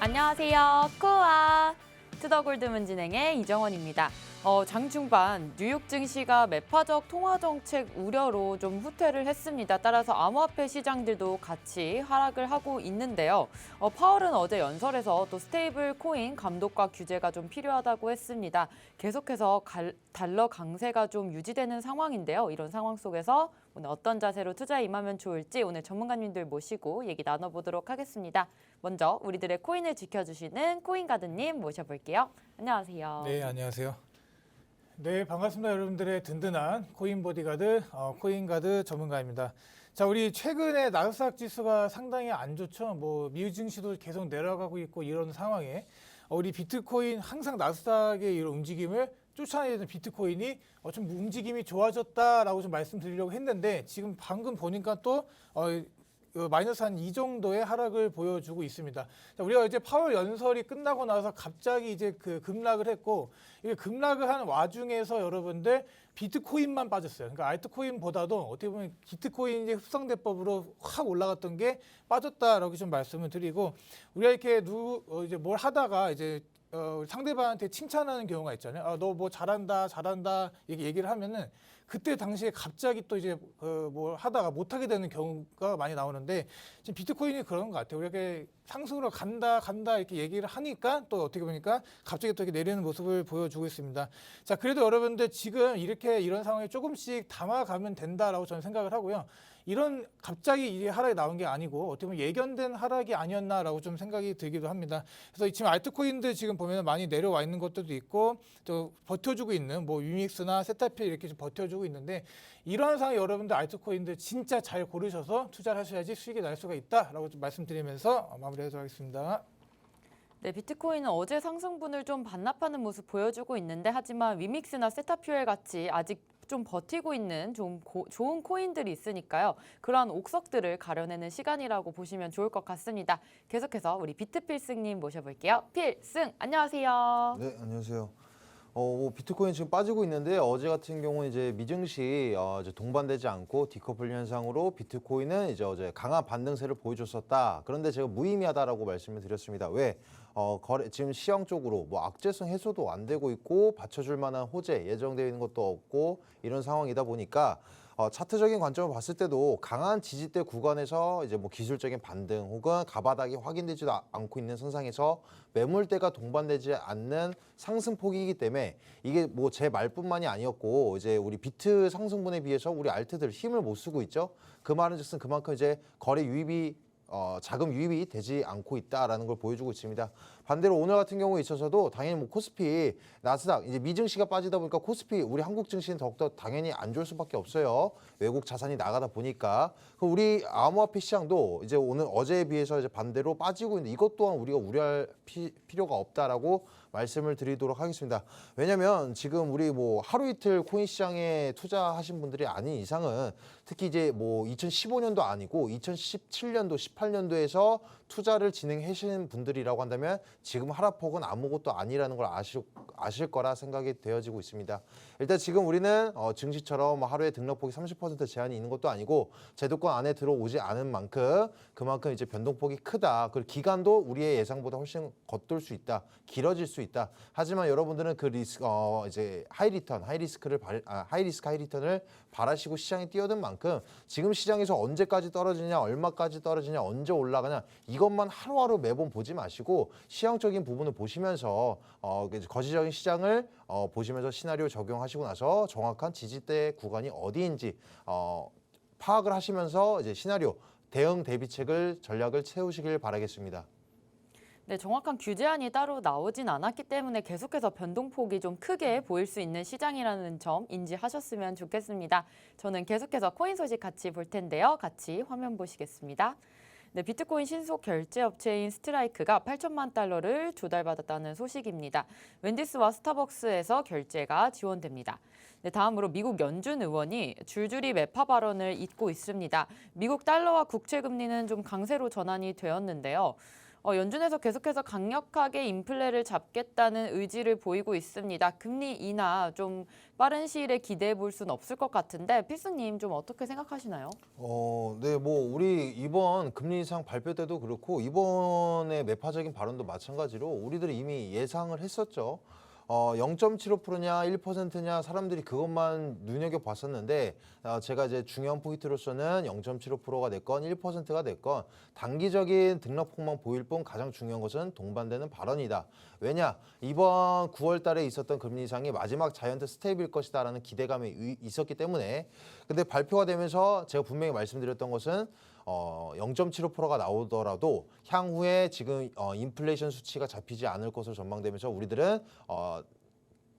안녕하세요. 코아 투더골드문 진행의 이정원입니다. 장 중반 뉴욕 증시가 매파적 통화 정책 우려로 좀 후퇴를 했습니다. 따라서 암호화폐 시장들도 같이 하락을 하고 있는데요. 파월은 어제 연설에서 또 스테이블 코인 감독과 규제가 좀 필요하다고 했습니다. 계속해서 달러 강세가 좀 유지되는 상황인데요. 이런 상황 속에서 오늘 어떤 자세로 투자에 임하면 좋을지 오늘 전문가님들 모시고 얘기 나눠보도록 하겠습니다. 먼저 우리들의 코인을 지켜주시는 코인가드님 모셔볼게요. 안녕하세요. 네, 안녕하세요. 네, 반갑습니다. 여러분들의 든든한 코인 보디가드, 코인가드 전문가입니다. 자, 우리 최근에 나스닥 지수가 상당히 안 좋죠. 미국 증시도 계속 내려가고 있고 이런 상황에 우리 비트코인 항상 나스닥의 이런 움직임을 쫓아내는 비트코인이 좀 움직임이 좋아졌다라고 좀 말씀드리려고 했는데 지금 방금 보니까 또 마이너스 한 2 정도의 하락을 보여주고 있습니다. 자, 우리가 이제 파월 연설이 끝나고 나서 갑자기 이제 급락을 했고, 이게 급락을 한 와중에서 여러분들 비트코인만 빠졌어요. 그러니까 알트코인보다도 어떻게 보면 비트코인의 흡성대법으로 확 올라갔던 게 빠졌다라고 좀 말씀을 드리고, 우리가 이렇게 이제 뭘 하다가 이제 상대방한테 칭찬하는 경우가 있잖아요. 너 뭐 잘한다 이렇게 얘기를 하면은 그때 당시에 갑자기 또 이제 뭘 하다가 못하게 되는 경우가 많이 나오는데 지금 비트코인이 그런 것 같아요. 이렇게 상승으로 간다 이렇게 얘기를 하니까 또 어떻게 보니까 갑자기 또 이렇게 내리는 모습을 보여주고 있습니다. 자, 그래도 여러분들 지금 이런 상황에 조금씩 담아가면 된다라고 저는 생각을 하고요. 이런 갑자기 이 하락이 나온 게 아니고 어떻게 보면 예견된 하락이 아니었나라고 좀 생각이 들기도 합니다. 그래서 지금 알트코인들 지금 보면 많이 내려와 있는 것들도 있고 또 버텨주고 있는 위믹스나 세타필 이렇게 좀 버텨주고 있는데 이러한 상황에 여러분들 알트코인들 진짜 잘 고르셔서 투자를 하셔야지 수익이 날 수가 있다라고 좀 말씀드리면서 마무리하도록 하겠습니다. 네, 비트코인은 어제 상승분을 좀 반납하는 모습 보여주고 있는데 하지만 위믹스나 세타퓨엘 같이 아직 좀 버티고 있는 좀 좋은 코인들이 있으니까요. 그러한 옥석들을 가려내는 시간이라고 보시면 좋을 것 같습니다. 계속해서 우리 비트필승님 모셔볼게요. 필승, 안녕하세요. 네, 안녕하세요. 비트코인 지금 빠지고 있는데 어제 같은 경우는 이제 미증시 이제 동반되지 않고 디커플 현상으로 비트코인은 이제 어제 강한 반등세를 보여줬었다. 그런데 제가 무의미하다라고 말씀을 드렸습니다. 왜? 지금 시황 쪽으로 악재성 해소도 안 되고 있고 받쳐줄 만한 호재 예정되어 있는 것도 없고 이런 상황이다 보니까 차트적인 관점을 봤을 때도 강한 지지대 구간에서 이제 기술적인 반등 혹은 가바닥이 확인되지도 않고 있는 선상에서 매물대가 동반되지 않는 상승폭이기 때문에 이게 제 말뿐만이 아니었고 이제 우리 비트 상승분에 비해서 우리 알트들 힘을 못 쓰고 있죠. 그 말은즉슨 그만큼 이제 거래 유입이 자금 유입이 되지 않고 있다라는 걸 보여주고 있습니다. 반대로 오늘 같은 경우에 있어서도 당연히 코스피, 나스닥, 이제 미증시가 빠지다 보니까 코스피, 우리 한국 증시는 더욱더 당연히 안 좋을 수밖에 없어요. 외국 자산이 나가다 보니까. 우리 암호화폐 시장도 이제 어제에 비해서 이제 반대로 빠지고 있는데 이것 또한 우리가 우려할 필요가 없다라고 말씀을 드리도록 하겠습니다. 왜냐면 지금 우리 하루 이틀 코인 시장에 투자하신 분들이 아닌 이상은 특히 이제 2015년도 아니고 2017년도, 18년도에서 투자를 진행하시는 분들이라고 한다면 지금 하락폭은 아무것도 아니라는 걸 아실 거라 생각이 되어지고 있습니다. 일단 지금 우리는 증시처럼 하루에 등락폭이 30% 제한이 있는 것도 아니고 제도권 안에 들어오지 않은 만큼 그만큼 이제 변동폭이 크다. 그리고 기간도 우리의 예상보다 훨씬 겉돌 수 있다. 길어질 수 있다. 하지만 여러분들은 그 이제 하이리스크 하이리턴을 바라시고 시장에 뛰어든 만큼 지금 시장에서 언제까지 떨어지냐, 얼마까지 떨어지냐, 언제 올라가냐 이것만 하루하루 매번 보지 마시고 시황적인 부분을 보시면서 거시적인 시장을 보시면서 시나리오 적용하시고 나서 정확한 지지대 구간이 어디인지 파악을 하시면서 이제 시나리오 대응 대비책을 전략을 세우시길 바라겠습니다. 네, 정확한 규제안이 따로 나오진 않았기 때문에 계속해서 변동폭이 좀 크게 보일 수 있는 시장이라는 점 인지하셨으면 좋겠습니다. 저는 계속해서 코인 소식 같이 볼 텐데요. 같이 화면 보시겠습니다. 네, 비트코인 신속 결제 업체인 스트라이크가 8천만 달러를 조달받았다는 소식입니다. 웬디스와 스타벅스에서 결제가 지원됩니다. 네, 다음으로 미국 연준 의원이 줄줄이 매파 발언을 잇고 있습니다. 미국 달러와 국채 금리는 좀 강세로 전환이 되었는데요. 연준에서 계속해서 강력하게 인플레를 잡겠다는 의지를 보이고 있습니다. 금리 인하 좀 빠른 시일에 기대해 볼 수는 없을 것 같은데 필승님 좀 어떻게 생각하시나요? 네, 뭐 우리 이번 금리 인상 발표 때도 그렇고 이번에 매파적인 발언도 마찬가지로 우리들이 이미 예상을 했었죠. 0.75%냐 1%냐 사람들이 그것만 눈여겨봤었는데 제가 이제 중요한 포인트로서는 0.75%가 됐건 1%가 됐건 단기적인 등락폭만 보일 뿐 가장 중요한 것은 동반되는 발언이다. 왜냐? 이번 9월 달에 있었던 금리 인상이 마지막 자이언트 스텝일 것이다라는 기대감이 있었기 때문에 근데 발표가 되면서 제가 분명히 말씀드렸던 것은 0.75%가 나오더라도 향후에 지금 인플레이션 수치가 잡히지 않을 것으로 전망되면서 우리들은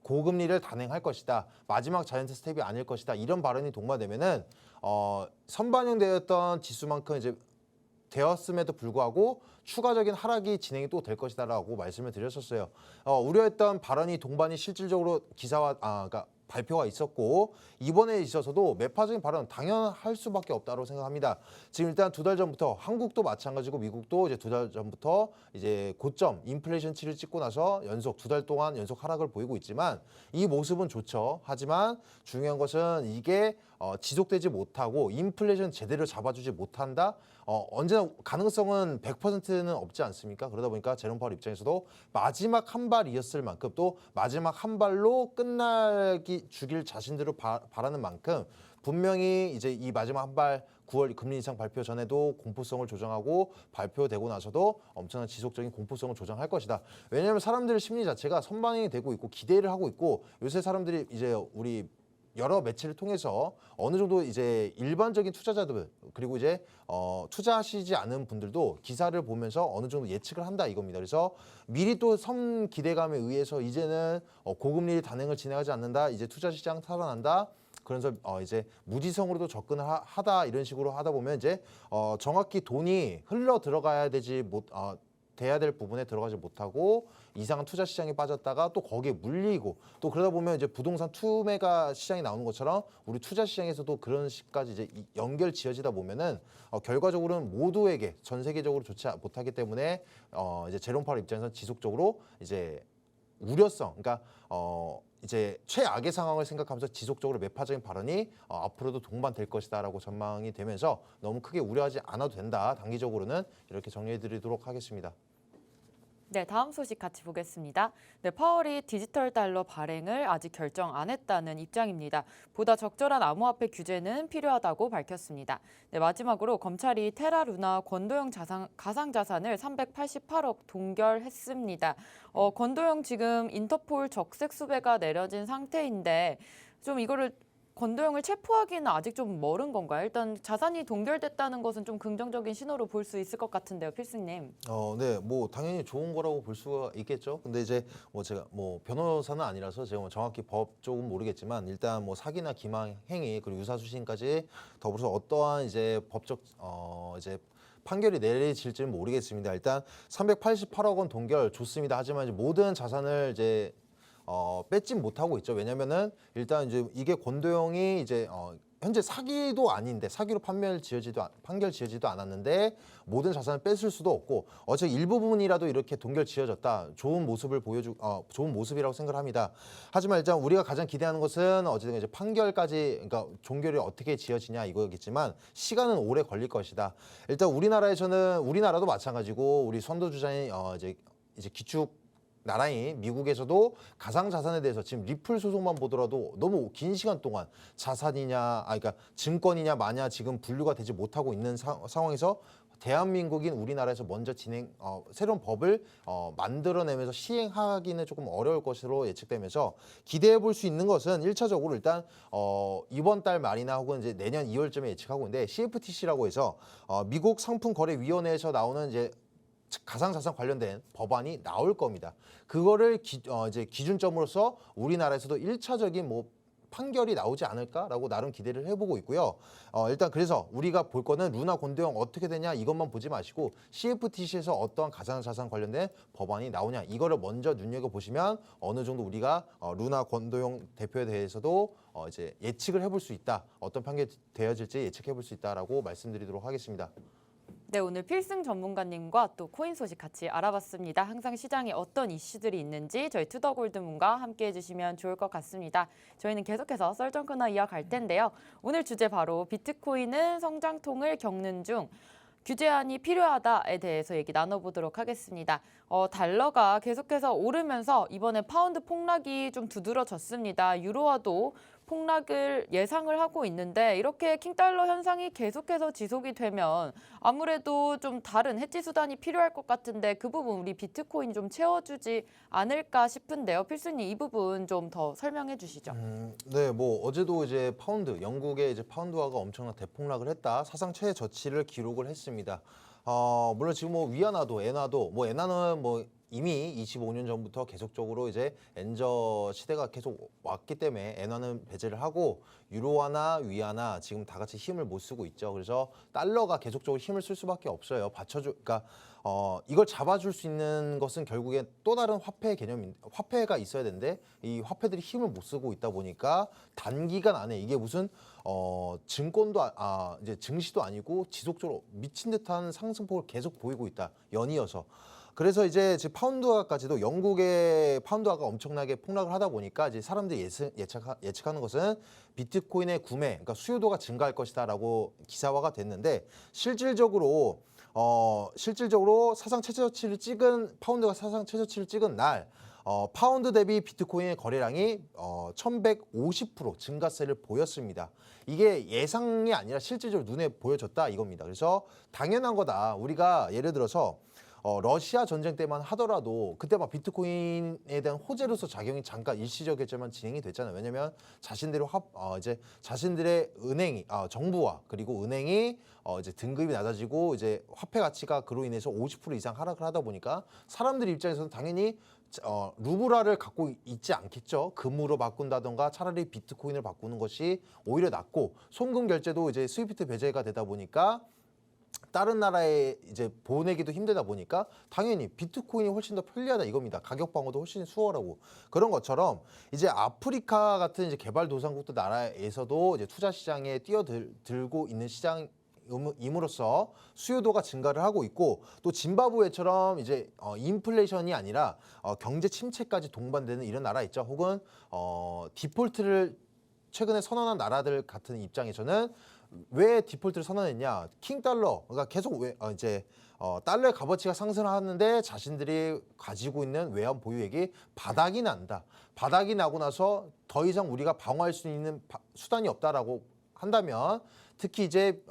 고금리를 단행할 것이다. 마지막 자이언트 스텝이 아닐 것이다. 이런 발언이 동반되면은 선반영되었던 지수만큼 이제 되었음에도 불구하고 추가적인 하락이 진행이 또 될 것이다라고 말씀을 드렸었어요. 우려했던 발언이 동반이 실질적으로 그러니까 발표가 있었고 이번에 있어서도 매파적인 발언 당연할 수밖에 없다고 생각합니다. 지금 일단 2달 전부터 한국도 마찬가지고 미국도 이제 2달 전부터 이제 고점 인플레이션치를 찍고 나서 연속 2달 동안 연속 하락을 보이고 있지만 이 모습은 좋죠. 하지만 중요한 것은 이게 지속되지 못하고 인플레이션 제대로 잡아주지 못한다. 언제나 가능성은 100%는 없지 않습니까? 그러다 보니까 제롬 파월 입장에서도 마지막 한 발이었을 만큼 또 마지막 한 발로 주길 자신들을 바라는 만큼 분명히 이제 이 마지막 한 발 9월 금리 인상 발표 전에도 공포성을 조정하고 발표되고 나서도 엄청난 지속적인 공포성을 조정할 것이다. 왜냐하면 사람들의 심리 자체가 선반영이 되고 있고 기대를 하고 있고 요새 사람들이 이제 우리 여러 매체를 통해서 어느 정도 이제 일반적인 투자자들 그리고 이제 투자하시지 않은 분들도 기사를 보면서 어느 정도 예측을 한다 이겁니다. 그래서 미리 또 선 기대감에 의해서 이제는 고금리 단행을 진행하지 않는다. 이제 투자 시장 살아난다. 그래서 이제 무지성으로도 접근을 하다 이런 식으로 하다 보면 이제 정확히 돈이 흘러 들어가야 돼야 될 부분에 들어가지 못하고 이상한 투자 시장에 빠졌다가 또 거기에 물리고 또 그러다 보면 이제 부동산 투매가 시장이 나오는 것처럼 우리 투자 시장에서도 그런 식까지 이제 연결 지어지다 보면은 결과적으로는 모두에게 전 세계적으로 좋지 못하기 때문에 이제 제롬 파월 입장에서 지속적으로 이제 우려성 그러니까 이제 최악의 상황을 생각하면서 지속적으로 매파적인 발언이 앞으로도 동반될 것이다라고 전망이 되면서 너무 크게 우려하지 않아도 된다. 단기적으로는 이렇게 정리해드리도록 하겠습니다. 네, 다음 소식 같이 보겠습니다. 네, 파월이 디지털 달러 발행을 아직 결정 안 했다는 입장입니다. 보다 적절한 암호화폐 규제는 필요하다고 밝혔습니다. 네, 마지막으로 검찰이 테라루나 권도영 가상자산을 388억 동결했습니다. 권도영 지금 인터폴 적색 수배가 내려진 상태인데 좀 이거를 권도영을 체포하기는 아직 좀 멀은 건가요? 일단 자산이 동결됐다는 것은 좀 긍정적인 신호로 볼 수 있을 것 같은데요, 필승님. 네, 뭐 당연히 좋은 거라고 볼 수가 있겠죠. 근데 이제 뭐 제가 뭐 변호사는 아니라서 제가 뭐 정확히 법 쪽은 모르겠지만 일단 뭐 사기나 기망 행위 그리고 유사수신까지 더불어서 어떠한 이제 법적 이제 판결이 내려질지는 모르겠습니다. 일단 388억 원 동결 좋습니다. 하지만 이제 모든 자산을 이제 뺏진 못하고 있죠. 왜냐면은 일단 이제 이게 권도영이 이제 현재 사기도 아닌데 사기로 판결 지어지도 않았는데 모든 자산을 뺏을 수도 없고 어차피 일부분이라도 이렇게 동결 지어졌다. 좋은 모습을 좋은 모습이라고 생각을 합니다. 하지만 일단 우리가 가장 기대하는 것은 어쨌든 이제 판결까지 그러니까 종결이 어떻게 지어지냐 이거겠지만 시간은 오래 걸릴 것이다. 일단 우리나라도 마찬가지고 우리 선도주자인 이제 기축 나라인 미국에서도 가상자산에 대해서 지금 리플 소송만 보더라도 너무 긴 시간 동안 그러니까 증권이냐 마냐 지금 분류가 되지 못하고 있는 상황에서 대한민국인 우리나라에서 먼저 새로운 법을 만들어내면서 시행하기는 조금 어려울 것으로 예측되면서 기대해 볼 수 있는 것은 1차적으로 일단 이번 달 말이나 혹은 이제 내년 2월쯤에 예측하고 있는데 CFTC라고 해서 미국 상품거래위원회에서 나오는 이제 가상자산 관련된 법안이 나올 겁니다. 그거를 이제 기준점으로서 우리나라에서도 1차적인 뭐 판결이 나오지 않을까라고 나름 기대를 해보고 있고요. 일단 그래서 우리가 볼 거는 루나 권도영 어떻게 되냐 이것만 보지 마시고 CFTC에서 어떠한 가상자산 관련된 법안이 나오냐 이거를 먼저 눈여겨보시면 어느 정도 우리가 루나 권도영 대표에 대해서도 이제 예측을 해볼 수 있다. 어떤 판결이 되어질지 예측해볼 수 있다라고 말씀드리도록 하겠습니다. 네, 오늘 필승 전문가님과 또 코인 소식 같이 알아봤습니다. 항상 시장에 어떤 이슈들이 있는지 저희 투더골드문과 함께 해주시면 좋을 것 같습니다. 저희는 계속해서 썰전 코너 이어갈 텐데요. 오늘 주제 바로 비트코인은 성장통을 겪는 중 규제안이 필요하다에 대해서 얘기 나눠보도록 하겠습니다. 달러가 계속해서 오르면서 이번에 파운드 폭락이 좀 두드러졌습니다. 유로화도 폭락을 예상을 하고 있는데 이렇게 킹달러 현상이 계속해서 지속이 되면 아무래도 좀 다른 해지 수단이 필요할 것 같은데 그 부분 우리 비트코인이 좀 채워주지 않을까 싶은데요. 필수님 이 부분 좀 더 설명해 주시죠. 네, 뭐 어제도 이제 파운드, 영국의 이제 파운드화가 엄청난 대폭락을 했다. 사상 최저치를 기록을 했습니다. 물론 지금 뭐 위안화도, 엔화도, 뭐 엔화는 뭐 이미 25년 전부터 계속적으로 이제 엔저 시대가 계속 왔기 때문에 엔화는 배제를 하고 유로화나 위안화 지금 다 같이 힘을 못 쓰고 있죠. 그래서 달러가 계속적으로 힘을 쓸 수밖에 없어요. 그러니까 이걸 잡아줄 수 있는 것은 결국엔 또 다른 화폐 화폐가 있어야 되는데 이 화폐들이 힘을 못 쓰고 있다 보니까 단기간 안에 이게 무슨 증권도 이제 증시도 아니고 지속적으로 미친 듯한 상승폭을 계속 보이고 있다. 연이어서. 그래서 이제 지금 파운드화까지도 영국의 파운드화가 엄청나게 폭락을 하다 보니까 이제 사람들이 예측하는 것은 비트코인의 구매, 그러니까 수요도가 증가할 것이다라고 기사화가 됐는데 실질적으로 사상 최저치를 찍은 파운드가 사상 최저치를 찍은 날 파운드 대비 비트코인의 거래량이 1150% 증가세를 보였습니다. 이게 예상이 아니라 실질적으로 눈에 보여졌다 이겁니다. 그래서 당연한 거다. 우리가 예를 들어서 러시아 전쟁 때만 하더라도 그때 막 비트코인에 대한 호재로서 작용이 잠깐 일시적이었지만 진행이 됐잖아요. 왜냐하면 자신들의 은행이 정부와 그리고 은행이 이제 등급이 낮아지고 이제 화폐 가치가 그로 인해서 50% 이상 하락을 하다 보니까 사람들 입장에서는 당연히 루블화를 갖고 있지 않겠죠. 금으로 바꾼다던가 차라리 비트코인을 바꾸는 것이 오히려 낫고 송금 결제도 이제 스위프트 배제가 되다 보니까 다른 나라에 이제 보내기도 힘들다 보니까 당연히 비트코인이 훨씬 더 편리하다 이겁니다. 가격 방어도 훨씬 수월하고 그런 것처럼 이제 아프리카 같은 이제 개발도상국들 나라에서도 이제 투자 시장에 뛰어들고 있는 시장 임으로써 수요도가 증가를 하고 있고 또 짐바브웨처럼 이제 인플레이션이 아니라 경제 침체까지 동반되는 이런 나라 있죠. 혹은 디폴트를 최근에 선언한 나라들 같은 입장에서는 왜 디폴트를 선언했냐? 킹달러, 그러니까 계속 달러의 값어치가 상승하는데 자신들이 가지고 있는 외환 보유액이 바닥이 난다. 바닥이 나고 나서 더 이상 우리가 방어할 수 있는 수단이 없다라고 한다면 특히 이제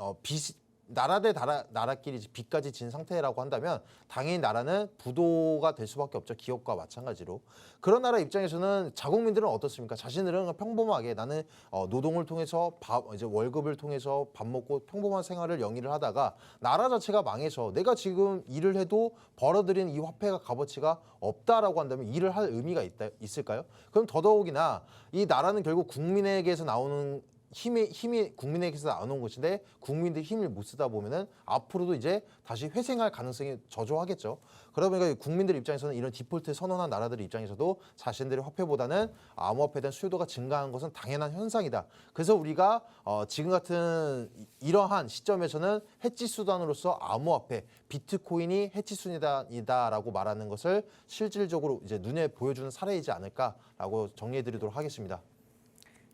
나라 대 나라끼리 빚까지 진 상태라고 한다면 당연히 나라는 부도가 될 수밖에 없죠. 기업과 마찬가지로. 그런 나라 입장에서는 자국민들은 어떻습니까? 자신들은 평범하게 나는 노동을 통해서 이제 월급을 통해서 밥 먹고 평범한 생활을 영위를 하다가 나라 자체가 망해서 내가 지금 일을 해도 벌어들인 이 화폐가 값어치가 없다라고 한다면 일을 할 의미가 있을까요? 그럼 더더욱이나 이 나라는 결국 국민에게서 나오는 힘이 국민에게서 나오는 것인데 국민들이 힘을 못 쓰다 보면은 앞으로도 이제 다시 회생할 가능성이 저조하겠죠. 그러다 보니까 국민들 입장에서는 이런 디폴트 선언한 나라들 입장에서도 자신들의 화폐보다는 암호화폐에 대한 수요도가 증가한 것은 당연한 현상이다. 그래서 우리가 지금 같은 이러한 시점에서는 해지 수단으로서 암호화폐, 비트코인이 해지 수단이다라고 말하는 것을 실질적으로 이제 눈에 보여주는 사례이지 않을까라고 정리해드리도록 하겠습니다.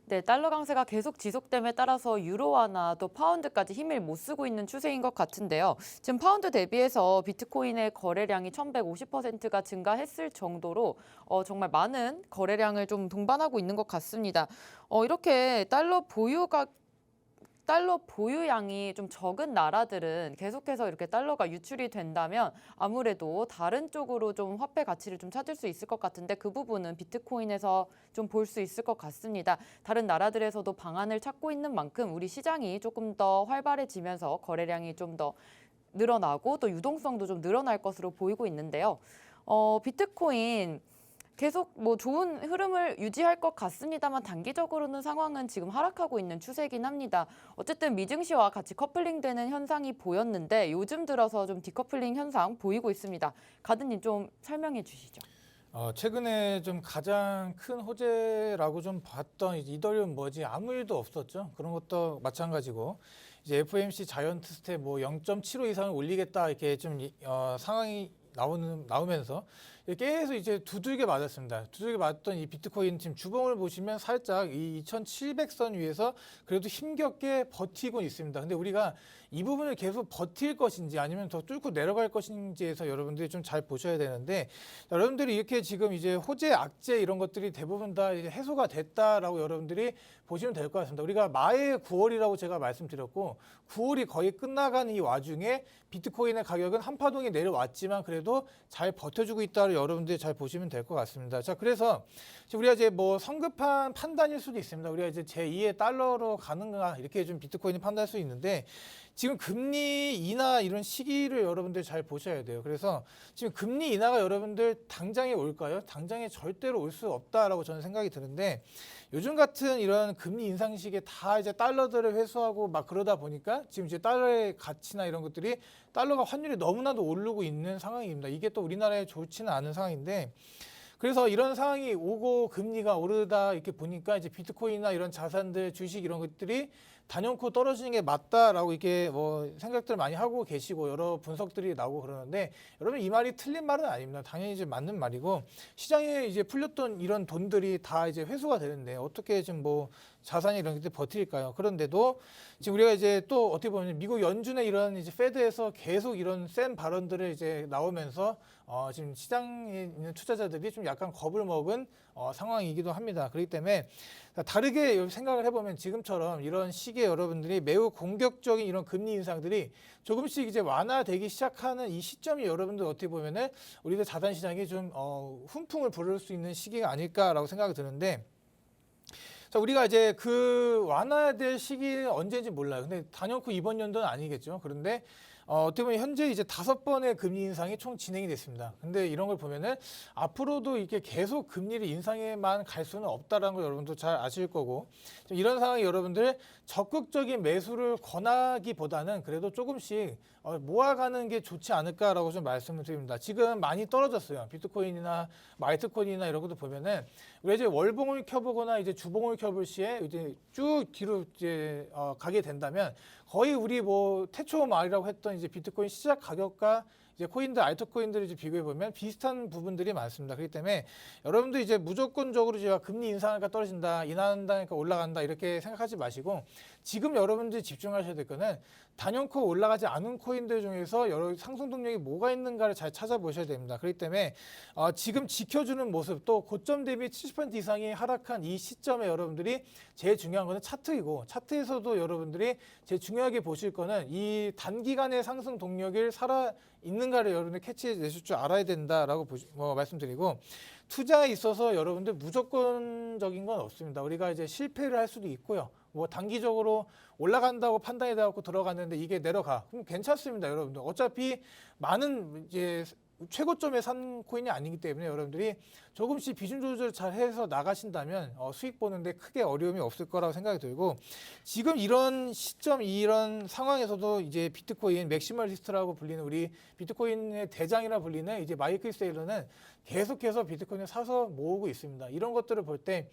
네, 달러 강세가 계속 지속됨에 따라서 유로화나 또 파운드까지 힘을 못 쓰고 있는 추세인 것 같은데요. 지금 파운드 대비해서 비트코인의 거래량이 1150%가 증가했을 정도로 정말 많은 거래량을 좀 동반하고 있는 것 같습니다. 이렇게 달러 보유량이 좀 적은 나라들은 계속해서 이렇게 달러가 유출이 된다면 아무래도 다른 쪽으로 좀 화폐 가치를 좀 찾을 수 있을 것 같은데 그 부분은 비트코인에서 좀 볼 수 있을 것 같습니다. 다른 나라들에서도 방안을 찾고 있는 만큼 우리 시장이 조금 더 활발해지면서 거래량이 좀 더 늘어나고 또 유동성도 좀 늘어날 것으로 보이고 있는데요. 비트코인 계속 뭐 좋은 흐름을 유지할 것 같습니다만 단기적으로는 상황은 지금 하락하고 있는 추세이긴 합니다. 어쨌든 미증시와 같이 커플링되는 현상이 보였는데 요즘 들어서 좀 디커플링 현상 보이고 있습니다. 가드님 좀 설명해 주시죠. 최근에 좀 가장 큰 호재라고 좀 봤던 이제 이더리움 뭐지 아무 일도 없었죠. 그런 것도 마찬가지고 이제 FOMC 자이언트 스텝 뭐 0.75 이상을 올리겠다 이렇게 좀 상황이 나오면서 계속 이제 두들겨 맞았습니다. 두들겨 맞았던 이 비트코인 지금 주봉을 보시면 살짝 이 2,700선 위에서 그래도 힘겹게 버티고 있습니다. 근데 우리가 이 부분을 계속 버틸 것인지 아니면 더 뚫고 내려갈 것인지에서 여러분들이 좀 잘 보셔야 되는데, 여러분들이 이렇게 지금 이제 호재, 악재 이런 것들이 대부분 다 이제 해소가 됐다라고 여러분들이 보시면 될 것 같습니다. 우리가 마의 9월이라고 제가 말씀드렸고 9월이 거의 끝나가는 이 와중에 비트코인의 가격은 한파동이 내려왔지만 그래도 잘 버텨주고 있다를 여러분들이 잘 보시면 될 것 같습니다. 자, 그래서 우리가 이제 뭐 성급한 판단일 수도 있습니다. 우리가 이제 제2의 달러로 가는가 이렇게 좀 비트코인이 판단할 수 있는데, 지금 금리 인하 이런 시기를 여러분들 잘 보셔야 돼요. 그래서 지금 금리 인하가 여러분들 당장에 올까요? 당장에 절대로 올 수 없다라고 저는 생각이 드는데, 요즘 같은 이런 금리 인상 시기에 다 이제 달러들을 회수하고 막 그러다 보니까 지금 이제 달러의 가치나 이런 것들이 달러가 환율이 너무나도 오르고 있는 상황입니다. 이게 또 우리나라에 좋지는 않은 상황인데, 그래서 이런 상황이 오고 금리가 오르다 이렇게 보니까 이제 비트코인이나 이런 자산들, 주식 이런 것들이 단연코 떨어지는 게 맞다라고 이렇게 뭐 생각들 많이 하고 계시고 여러 분석들이 나오고 그러는데, 여러분 이 말이 틀린 말은 아닙니다. 당연히 이제 맞는 말이고, 시장에 이제 풀렸던 이런 돈들이 다 이제 회수가 되는데 어떻게 지금 뭐 자산이 이런 게 버틸까요? 그런데도 지금 우리가 이제 또 어떻게 보면 미국 연준의 이런 이제 페드에서 계속 이런 센 발언들을 이제 나오면서 지금 시장에 있는 투자자들이 좀 약간 겁을 먹은 상황이기도 합니다. 그렇기 때문에 다르게 생각을 해보면 지금처럼 이런 시기에 여러분들이 매우 공격적인 이런 금리 인상들이 조금씩 이제 완화되기 시작하는 이 시점이 여러분들 어떻게 보면은 우리들 자산 시장이 좀 훈풍을 부를 수 있는 시기가 아닐까라고 생각이 드는데, 자, 우리가 이제 그 완화될 시기는 언제인지 몰라요. 근데 단연코 이번 연도는 아니겠죠. 그런데 어떻게 보면 현재 이제 5번의 금리 인상이 총 진행이 됐습니다. 근데 이런 걸 보면은 앞으로도 이렇게 계속 금리를 인상에만 갈 수는 없다라는 걸 여러분도 잘 아실 거고, 이런 상황이 여러분들 적극적인 매수를 권하기보다는 그래도 조금씩 모아가는 게 좋지 않을까라고 좀 말씀을 드립니다. 지금 많이 떨어졌어요. 비트코인이나 마이트코인이나 이런 것도 보면은 우리가 이제 월봉을 켜보거나 이제 주봉을 켜볼 시에 이제 쭉 뒤로 이제 가게 된다면 거의 우리 뭐 태초 말이라고 했던 이제 비트코인 시작 가격과 이제 코인들, 알트코인들을 이제 비교해 보면 비슷한 부분들이 많습니다. 그렇기 때문에 여러분들 이제 무조건적으로 제가 금리 인상하니까 떨어진다, 인하한다니까 올라간다 이렇게 생각하지 마시고, 지금 여러분들이 집중하셔야 될 거는 단연코 올라가지 않은 코인들 중에서 여러 상승 동력이 뭐가 있는가를 잘 찾아보셔야 됩니다. 그렇기 때문에 지금 지켜주는 모습, 또 고점 대비 70% 이상이 하락한 이 시점에 여러분들이 제일 중요한 거는 차트이고, 차트에서도 여러분들이 제일 중요하게 보실 거는 이 단기간의 상승 동력을 살아 있는가를 여러분들 캐치해내실 줄 알아야 된다라고 말씀드리고, 투자에 있어서 여러분들 무조건적인 건 없습니다. 우리가 이제 실패를 할 수도 있고요. 뭐 단기적으로 올라간다고 판단이 돼갖고 들어갔는데 이게 내려가. 그럼 괜찮습니다, 여러분들. 어차피 많은 이제 최고점에 산 코인이 아니기 때문에 여러분들이 조금씩 비중 조절 잘 해서 나가신다면 수익 보는데 크게 어려움이 없을 거라고 생각이 들고, 지금 이런 시점, 이런 상황에서도 이제 비트코인 맥시멀리스트라고 불리는 우리 비트코인의 대장이라 불리는 이제 마이클 세일러는 계속해서 비트코인을 사서 모으고 있습니다. 이런 것들을 볼 때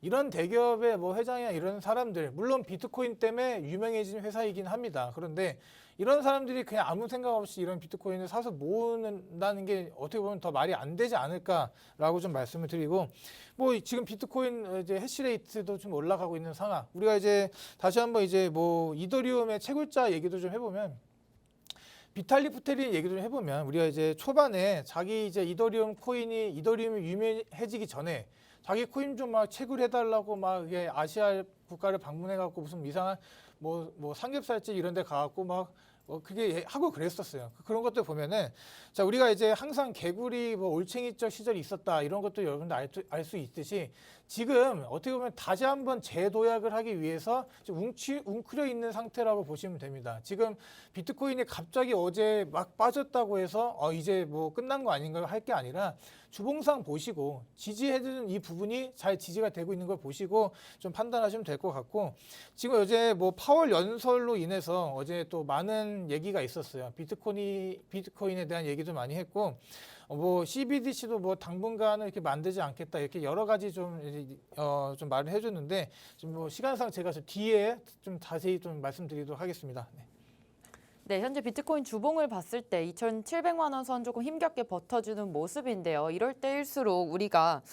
이런 대기업의 뭐 회장이나 이런 사람들, 물론 비트코인 때문에 유명해진 회사이긴 합니다. 그런데 이런 사람들이 그냥 아무 생각 없이 이런 비트코인을 사서 모은다는 게 어떻게 보면 더 말이 안 되지 않을까라고 좀 말씀을 드리고, 뭐 지금 비트코인 이제 해시레이트도 좀 올라가고 있는 상황. 우리가 이제 다시 한번 이제 뭐 이더리움의 채굴자 얘기도 좀 해보면, 비탈리 부테린 얘기 좀 해보면, 우리가 이제 초반에 자기 이제 이더리움이 유명해지기 전에 자기 코인 좀 막 채굴해달라고 막 이게 아시아 국가를 방문해갖고 무슨 이상한 뭐 삼겹살집 이런 데 가갖고 막 그게 하고 그랬었어요. 그런 것들 보면은, 자, 우리가 이제 항상 개구리 뭐 올챙이적 시절이 있었다 이런 것도 여러분들 알 수 있듯이, 지금 어떻게 보면 다시 한번 재도약을 하기 위해서 웅크려 있는 상태라고 보시면 됩니다. 지금 비트코인이 갑자기 어제 막 빠졌다고 해서 이제 뭐 끝난 거 아닌가 할 게 아니라, 주봉상 보시고 지지해주는 이 부분이 잘 지지가 되고 있는 걸 보시고 좀 판단하시면 될 것 같고, 지금 어제 뭐 파월 연설로 인해서 어제 또 많은 대한 얘기가 있었어요. 비트코인에 대한 얘기도 많이 했고, 뭐 CBDC도 뭐 당분간은 이렇게 만들지 않겠다 이렇게 여러 가지 좀 말을 해줬는데 좀 뭐 시간상 제가 좀 뒤에 좀 자세히 좀 말씀드리도록 하겠습니다. 네. 네, 현재 비트코인 주봉을 봤을 때 2,700만 원 선 조금 힘겹게 버텨주는 모습인데요. 이럴 때일수록 우리가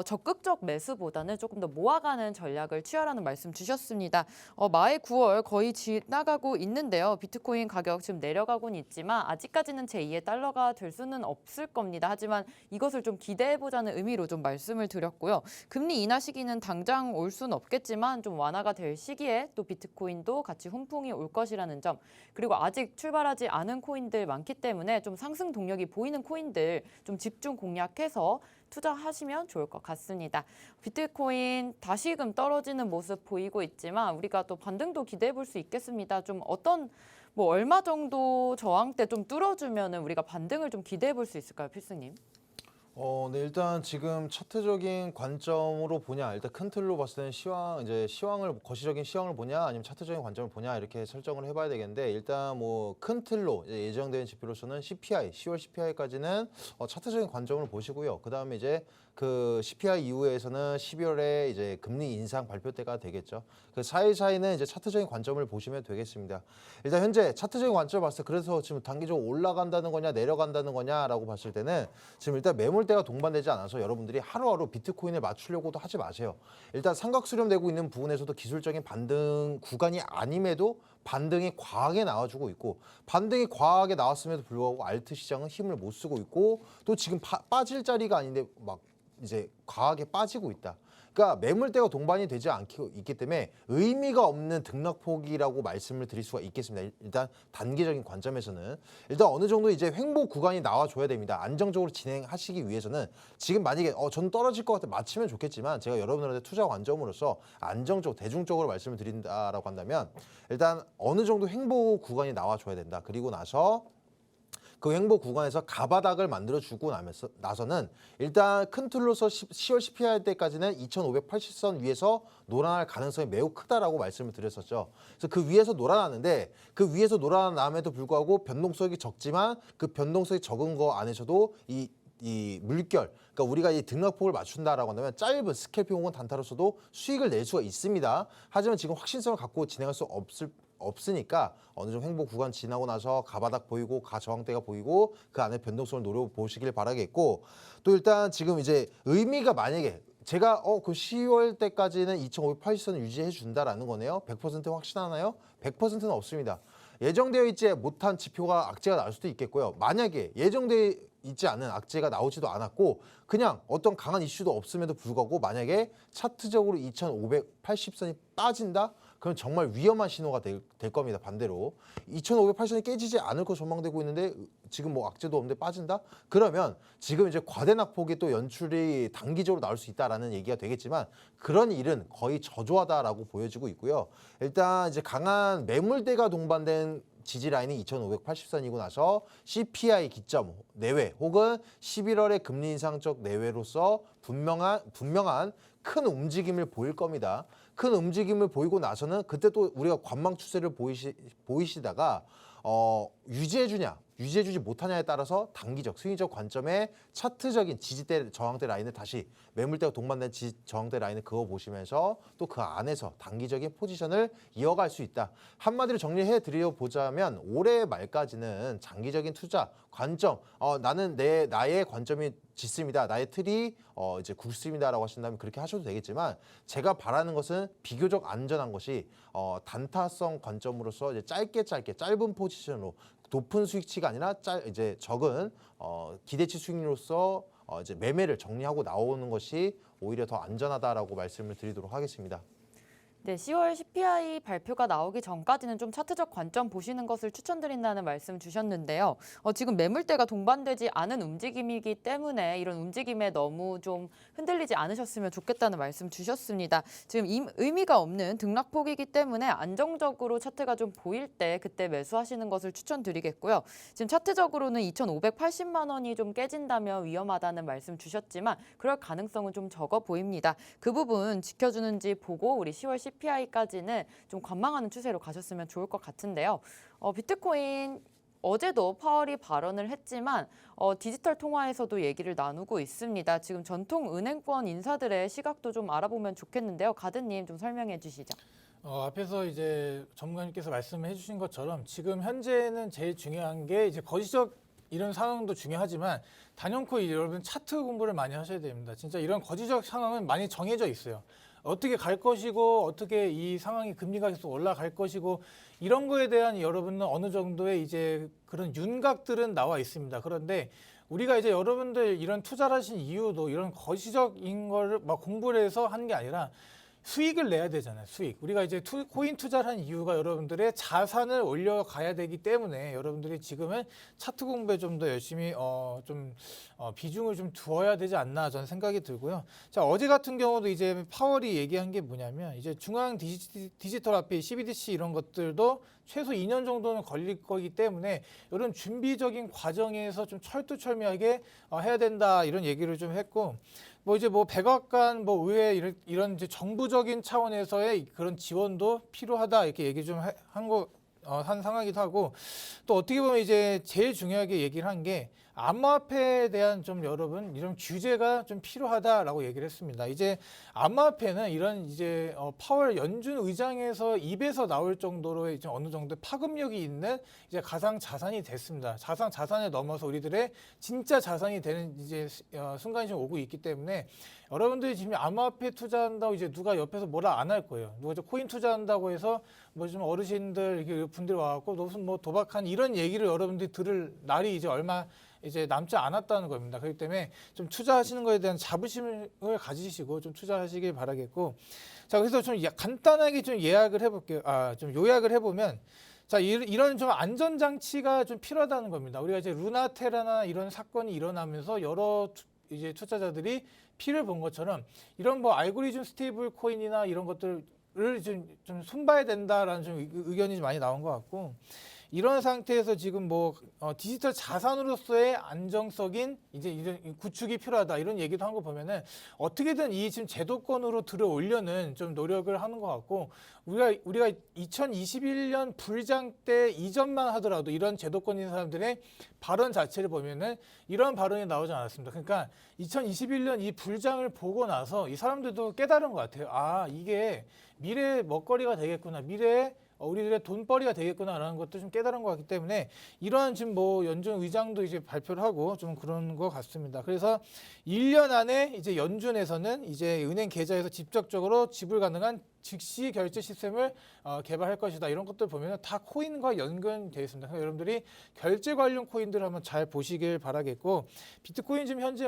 적극적 매수보다는 조금 더 모아가는 전략을 취하라는 말씀 주셨습니다. 마의 9월 거의 지나가고 있는데요. 비트코인 가격 지금 내려가고는 있지만 아직까지는 제2의 달러가 될 수는 없을 겁니다. 하지만 이것을 좀 기대해보자는 의미로 좀 말씀을 드렸고요. 금리 인하 시기는 당장 올 수는 없겠지만 좀 완화가 될 시기에 또 비트코인도 같이 훈풍이 올 것이라는 점, 그리고 아직 출발하지 않은 코인들 많기 때문에 좀 상승 동력이 보이는 코인들 좀 집중 공략해서 투자하시면 좋을 것 같습니다. 비트코인 다시금 떨어지는 모습 보이고 있지만 우리가 또 반등도 기대해 볼 수 있겠습니다. 좀 뭐 얼마 정도 저항대 좀 뚫어주면은 우리가 반등을 좀 기대해 볼 수 있을까요, 필승님? 네, 일단 지금 차트적인 관점으로 보냐, 일단 큰 틀로 봤을 때는 거시적인 시황을 보냐, 아니면 차트적인 관점을 보냐 이렇게 설정을 해봐야 되겠는데, 일단 뭐 큰 틀로 이제 예정되는 지표로서는 CPI, 10월 CPI까지는 차트적인 관점을 보시고요. 그 다음에 이제 그 CPI 이후에서는 12월에 이제 금리 인상 발표 때가 되겠죠. 그 사이사이는 이제 차트적인 관점을 보시면 되겠습니다. 일단 현재 차트적인 관점을 봤을 때 그래서 지금 단기적으로 올라간다는 거냐 내려간다는 거냐라고 봤을 때는 지금 일단 매물대가 동반되지 않아서 여러분들이 하루하루 비트코인을 맞추려고도 하지 마세요. 일단 삼각 수렴되고 있는 부분에서도 기술적인 반등 구간이 아님에도 반등이 과하게 나와주고 있고, 반등이 과하게 나왔음에도 불구하고 알트 시장은 힘을 못 쓰고 있고, 또 지금 빠질 자리가 아닌데 막 이제 과하게 빠지고 있다. 그러니까 매물대가 동반이 되지 있기 때문에 의미가 없는 등락폭이라고 말씀을 드릴 수가 있겠습니다. 일단 단기적인 관점에서는 일단 어느 정도 이제 횡보 구간이 나와줘야 됩니다. 안정적으로 진행하시기 위해서는 지금 만약에 저는 떨어질 것 같아 맞추면 좋겠지만, 제가 여러분들한테 투자 관점으로서 안정적 대중적으로 말씀을 드린다라고 한다면 일단 어느 정도 횡보 구간이 나와줘야 된다. 그리고 나서 그 횡보 구간에서 가바닥을 만들어주고 나서는 일단 큰 틀로서 10월 CPI 때까지는 2580선 위에서 놀아날 가능성이 매우 크다라고 말씀을 드렸었죠. 그래서 그 위에서 놀아나는데, 그 위에서 놀아남에도 불구하고 변동성이 적지만 그 변동성이 적은 거 안에서도 이 물결, 그러니까 우리가 이 등락폭을 맞춘다라고 한다면 짧은 스캘핑 혹은 단타로서도 수익을 낼 수가 있습니다. 하지만 지금 확신성을 갖고 진행할 수 없으니까 어느 정도 횡보 구간 지나고 나서 가바닥 보이고 가저항대가 보이고 그 안에 변동성을 노려보시길 바라겠고, 또 일단 지금 이제 의미가 만약에 제가 그 10월 때까지는 2580선을 유지해 준다라는 거네요. 100% 확신하나요? 100%는 없습니다. 예정되어 있지 못한 지표가 악재가 나올 수도 있겠고요. 만약에 예정되어 있지 않은 악재가 나오지도 않았고 그냥 어떤 강한 이슈도 없음에도 불구하고 만약에 차트적으로 2580선이 빠진다? 그럼 정말 위험한 신호가 될 겁니다. 반대로 2580선이 깨지지 않을 거 전망되고 있는데 지금 뭐 악재도 없는데 빠진다? 그러면 지금 이제 과대 낙폭이 또 연출이 단기적으로 나올 수 있다라는 얘기가 되겠지만, 그런 일은 거의 저조하다라고 보여지고 있고요. 일단 이제 강한 매물대가 동반된 지지 라인이 2580선이고 나서 CPI 기점 내외 혹은 11월의 금리 인상적 내외로서 분명한 큰 움직임을 보일 겁니다. 큰 움직임을 보이고 나서는 그때 또 우리가 관망 추세를 보이시다가 유지해주지 못하냐에 따라서 단기적 수익적 관점의 차트적인 지지대 저항대 라인을 다시 매물대가 동반된 저항대 라인을 그어보시면서 또 그 안에서 단기적인 포지션을 이어갈 수 있다. 한마디로 정리해 드려보자면 올해 말까지는 장기적인 투자 관점, 나의 관점이 짙습니다. 나의 틀이 이제 굵습니다라고 하신다면 그렇게 하셔도 되겠지만, 제가 바라는 것은 비교적 안전한 것이 단타성 관점으로서 이제 짧은 포지션으로 높은 수익치가 아니라 이제 적은 기대치 수익률로서 이제 매매를 정리하고 나오는 것이 오히려 더 안전하다라고 말씀을 드리도록 하겠습니다. 네, 10월 CPI 발표가 나오기 전까지는 좀 차트적 관점 보시는 것을 추천드린다는 말씀 주셨는데요. 지금 매물대가 동반되지 않은 움직임이기 때문에 이런 움직임에 너무 좀 흔들리지 않으셨으면 좋겠다는 말씀 주셨습니다. 지금 의미가 없는 등락폭이기 때문에 안정적으로 차트가 좀 보일 때 그때 매수하시는 것을 추천드리겠고요. 지금 차트적으로는 2,580만 원이 좀 깨진다면 위험하다는 말씀 주셨지만 그럴 가능성은 좀 적어 보입니다. 그 부분 지켜주는지 보고 우리 10월 CPI CPI까지는 좀 관망하는 추세로 가셨으면 좋을 것 같은데요. 비트코인 어제도 파월이 발언을 했지만 디지털 통화에서도 얘기를 나누고 있습니다. 지금 전통 은행권 인사들의 시각도 좀 알아보면 좋겠는데요. 가드님 좀 설명해 주시죠. 앞에서 이제 전문가님께서 말씀해 주신 것처럼 지금 현재는 제일 중요한 게 이제 거시적 이런 상황도 중요하지만 단연코 여러분 차트 공부를 많이 하셔야 됩니다. 진짜 이런 거시적 상황은 많이 정해져 있어요. 어떻게 갈 것이고 어떻게 이 상황이 금리가 계속 올라갈 것이고 이런 거에 대한 여러분은 어느 정도의 이제 그런 윤곽들은 나와 있습니다. 그런데 우리가 이제 여러분들 이런 투자를 하신 이유도 이런 거시적인 거를 막 공부를 해서 하는 게 아니라 수익을 내야 되잖아요. 수익. 우리가 이제 코인 투자를 한 이유가 여러분들의 자산을 올려가야 되기 때문에 여러분들이 지금은 차트 공부에 좀 더 열심히 비중을 좀 두어야 되지 않나 저는 생각이 들고요. 자, 어제 같은 경우도 이제 파월이 얘기한 게 뭐냐면 이제 중앙 디지털 화폐 CBDC 이런 것들도 최소 2년 정도는 걸릴 거기 때문에 이런 준비적인 과정에서 좀 철두철미하게 해야 된다 이런 얘기를 좀 했고 이제 백악관 의회 이런 이제 정부적인 차원에서의 그런 지원도 필요하다 이렇게 얘기 좀 한 상황이기도 하고 또 어떻게 보면 이제 제일 중요하게 얘기를 한 게 암호화폐에 대한 좀 여러분 이런 규제가 좀 필요하다라고 얘기를 했습니다. 이제 암호화폐는 이런 이제 파월 연준 의장에서 입에서 나올 정도로 이제 어느 정도 파급력이 있는 이제 가상 자산이 됐습니다. 자산을 넘어서 우리들의 진짜 자산이 되는 이제 순간이 좀 오고 있기 때문에 여러분들이 지금 암호화폐 투자한다고 이제 누가 옆에서 뭐라 안 할 거예요. 누가 이제 코인 투자한다고 해서 좀 어르신들 이렇게 분들 와갖고 무슨 도박한 이런 얘기를 여러분들이 들을 날이 이제 얼마 이제 남지 않았다는 겁니다. 그렇기 때문에 좀 투자하시는 거에 대한 자부심을 가지시고 좀 투자하시길 바라겠고, 자 그래서 좀 간단하게 좀 요약을 해볼게요. 좀 요약을 해보면. 자, 이런 좀 안전장치가 좀 필요하다는 겁니다. 우리가 이제 루나테라나 이런 사건이 일어나면서 여러 이제 투자자들이 피를 본 것처럼 이런 알고리즘 스테이블 코인이나 이런 것들을 좀 손봐야 된다라는 좀 의견이 많이 나온 것 같고, 이런 상태에서 지금 디지털 자산으로서의 안정적인 이제 이런 구축이 필요하다 이런 얘기도 한 거 보면은 어떻게든 이 지금 제도권으로 들어오려는 좀 노력을 하는 것 같고, 우리가 2021년 불장 때 이전만 하더라도 이런 제도권인 사람들의 발언 자체를 보면은 이런 발언이 나오지 않았습니다. 그러니까 2021년 이 불장을 보고 나서 이 사람들도 깨달은 것 같아요. 이게 미래의 먹거리가 되겠구나, 미래에 우리들의 돈벌이가 되겠구나라는 것도 좀 깨달은 것 같기 때문에 이러한 지금 연준 의장도 이제 발표를 하고 좀 그런 것 같습니다. 그래서 1년 안에 이제 연준에서는 이제 은행 계좌에서 직접적으로 지불 가능한 즉시 결제 시스템을 개발할 것이다. 이런 것들 보면 다 코인과 연관되어 있습니다. 그래서 여러분들이 결제 관련 코인들을 한번 잘 보시길 바라겠고, 비트코인 지금 현재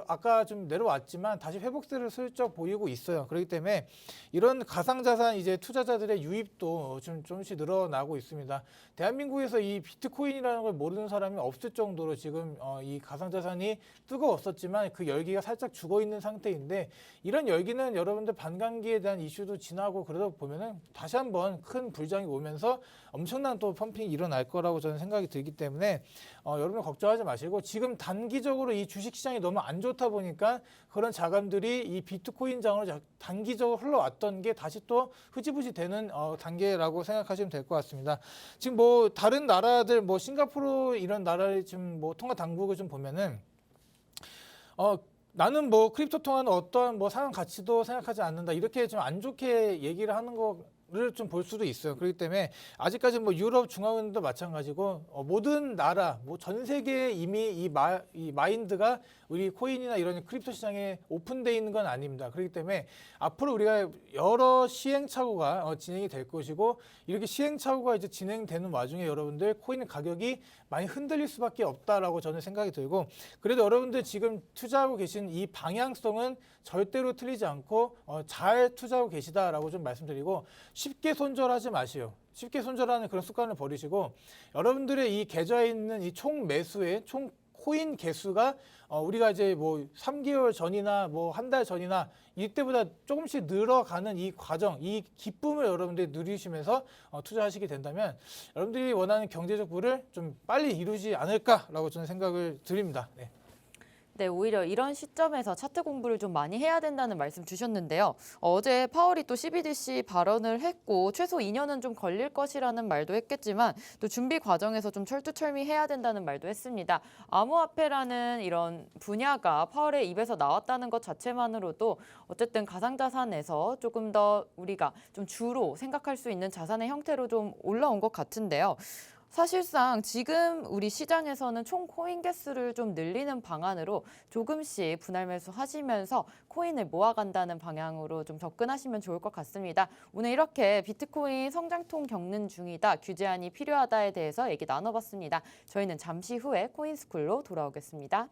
아까 좀 내려왔지만 다시 회복세를 슬쩍 보이고 있어요. 그렇기 때문에 이런 가상자산 이제 투자자들의 유입도 조금씩 늘어나고 있습니다. 대한민국에서 이 비트코인이라는 걸 모르는 사람이 없을 정도로 지금 이 가상자산이 뜨거웠었지만 그 열기가 살짝 죽어 있는 상태인데, 이런 열기는 여러분들 반감기에 대한 이슈도 지나고 그러다 보면은 다시 한번 큰 불장이 오면서 엄청난 또 펌핑이 일어날 거라고 저는 생각이 들기 때문에 여러분 걱정하지 마시고, 지금 단기적으로 이 주식시장이 너무 안 좋다 보니까 그런 자금들이 이 비트코인장으로 단기적으로 흘러왔던 게 다시 또 흐지부지 되는 단계라고 생각하시면 될 것 같습니다. 지금 다른 나라들 싱가포르 이런 나라의 지금 통화 당국을 좀 보면은 나는 크립토 통화는 어떠한 상황 가치도 생각하지 않는다, 이렇게 좀 안 좋게 얘기를 하는 거를 좀 볼 수도 있어요. 그렇기 때문에 아직까지 유럽 중앙은행도 마찬가지고 모든 나라 전 세계에 이미 이 마인드가 우리 코인이나 이런 크립토 시장에 오픈되어 있는 건 아닙니다. 그렇기 때문에 앞으로 우리가 여러 시행착오가 진행이 될 것이고, 이렇게 시행착오가 이제 진행되는 와중에 여러분들 코인 가격이 많이 흔들릴 수밖에 없다라고 저는 생각이 들고, 그래도 여러분들 지금 투자하고 계신 이 방향성은 절대로 틀리지 않고 잘 투자하고 계시다라고 좀 말씀드리고, 쉽게 손절하지 마시오. 쉽게 손절하는 그런 습관을 버리시고, 여러분들의 이 계좌에 있는 이 총 매수의 총 코인 개수가 우리가 이제 3개월 전이나 한 달 전이나 이때보다 조금씩 늘어가는 이 과정, 이 기쁨을 여러분들이 누리시면서 투자하시게 된다면 여러분들이 원하는 경제적 부를 좀 빨리 이루지 않을까라고 저는 생각을 드립니다. 네. 네, 오히려 이런 시점에서 차트 공부를 좀 많이 해야 된다는 말씀 주셨는데요. 어제 파월이 또 CBDC 발언을 했고 최소 2년은 좀 걸릴 것이라는 말도 했겠지만 또 준비 과정에서 좀 철두철미해야 된다는 말도 했습니다. 암호화폐라는 이런 분야가 파월의 입에서 나왔다는 것 자체만으로도 어쨌든 가상자산에서 조금 더 우리가 좀 주로 생각할 수 있는 자산의 형태로 좀 올라온 것 같은데요. 사실상 지금 우리 시장에서는 총 코인 개수를 좀 늘리는 방안으로 조금씩 분할 매수하시면서 코인을 모아간다는 방향으로 좀 접근하시면 좋을 것 같습니다. 오늘 이렇게 비트코인 성장통 겪는 중이다, 규제안이 필요하다에 대해서 얘기 나눠봤습니다. 저희는 잠시 후에 코인스쿨로 돌아오겠습니다.